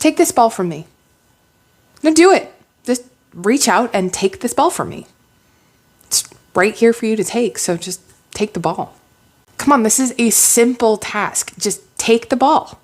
take this ball from me. No, do it. Just reach out and take this ball from me. It's right here for you to take, so just take the ball. Come on, this is a simple task. Just take the ball.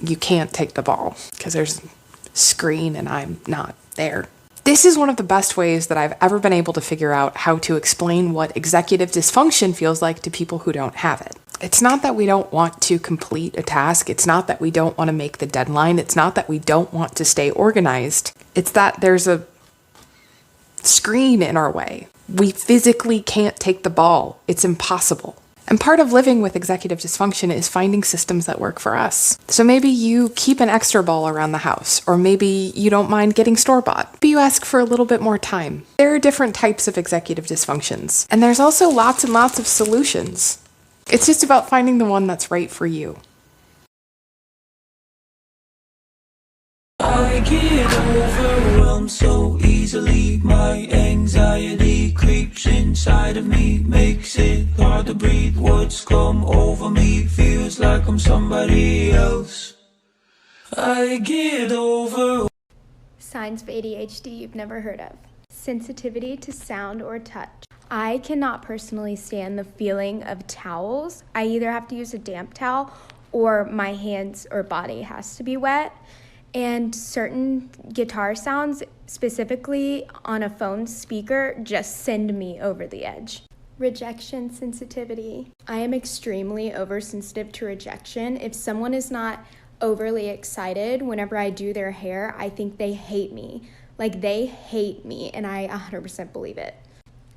You can't take the ball because there's a screen and I'm not there. This is one of the best ways that I've ever been able to figure out how to explain what executive dysfunction feels like to people who don't have it. It's not that we don't want to complete a task. It's not that we don't want to make the deadline. It's not that we don't want to stay organized. It's that there's a screen in our way. We physically can't take the ball. It's impossible. And part of living with executive dysfunction is finding systems that work for us. So maybe you keep an extra ball around the house, or maybe you don't mind getting store-bought. Maybe you ask for a little bit more time. There are different types of executive dysfunctions, and there's also lots and lots of solutions. It's just about finding the one that's right for you. I get overwhelmed so easily. My anxiety creeps inside of me, makes it hard to breathe. What's come over me feels like I'm somebody else. I get over. Signs of ADHD you've never heard of. Sensitivity to sound or touch. I cannot personally stand the feeling of towels. I either have to use a damp towel or my hands or body has to be wet. And certain guitar sounds, specifically on a phone speaker, just send me over the edge. Rejection sensitivity. I am extremely oversensitive to rejection. If someone is not overly excited whenever I do their hair, I think they hate me. Like, they hate me, and I 100% believe it.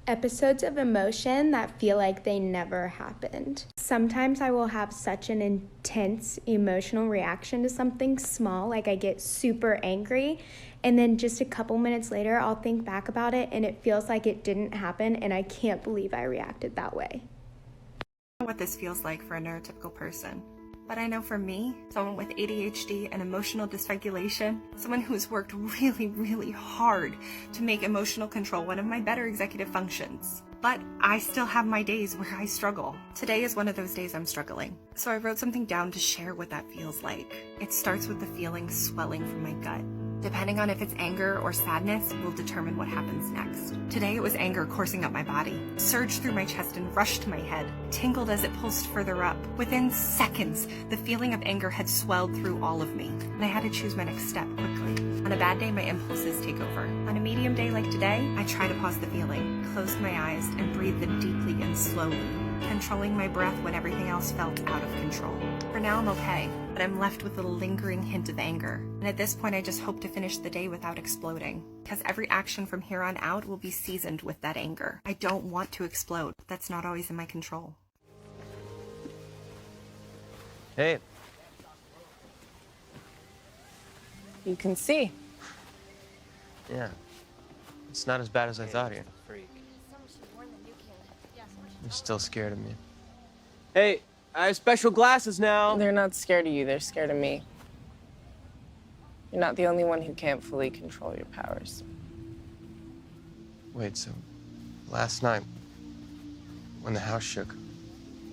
Episodes of emotion that feel like they never happened. Sometimes I will have such an intense emotional reaction to something small, like I get super angry, and then just a couple minutes later, I'll think back about it, and it feels like it didn't happen, and I can't believe I reacted that way. What this feels like for a neurotypical person. But I know for me, someone with ADHD and emotional dysregulation, someone who's worked really, really hard to make emotional control one of my better executive functions. But I still have my days where I struggle. Today is one of those days I'm struggling. So I wrote something down to share what that feels like. It starts with the feeling swelling from my gut. Depending on if it's anger or sadness will determine what happens next. Today it was anger coursing up my body, surged through my chest and rushed to my head, tingled as it pulsed further up. Within seconds, the feeling of anger had swelled through all of me, and I had to choose my next step quickly. On a bad day, my impulses take over. On a medium day like today, I try to pause the feeling, closed my eyes, and breathed them deeply and slowly, controlling my breath when everything else felt out of control. For now, I'm okay, but I'm left with a lingering hint of anger. And at this point, I just hope to finish the day without exploding, because every action from here on out will be seasoned with that anger. I don't want to explode. That's not always in my control. Hey. You can see. Yeah. It's not as bad as I thought here. You're still scared of me. Hey, I have special glasses now. They're not scared of you, they're scared of me. You're not the only one who can't fully control your powers. Wait, so last night, when the house shook,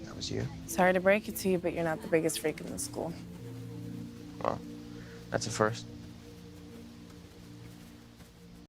that was you? Sorry to break it to you, but you're not the biggest freak in the school. Well, that's a first.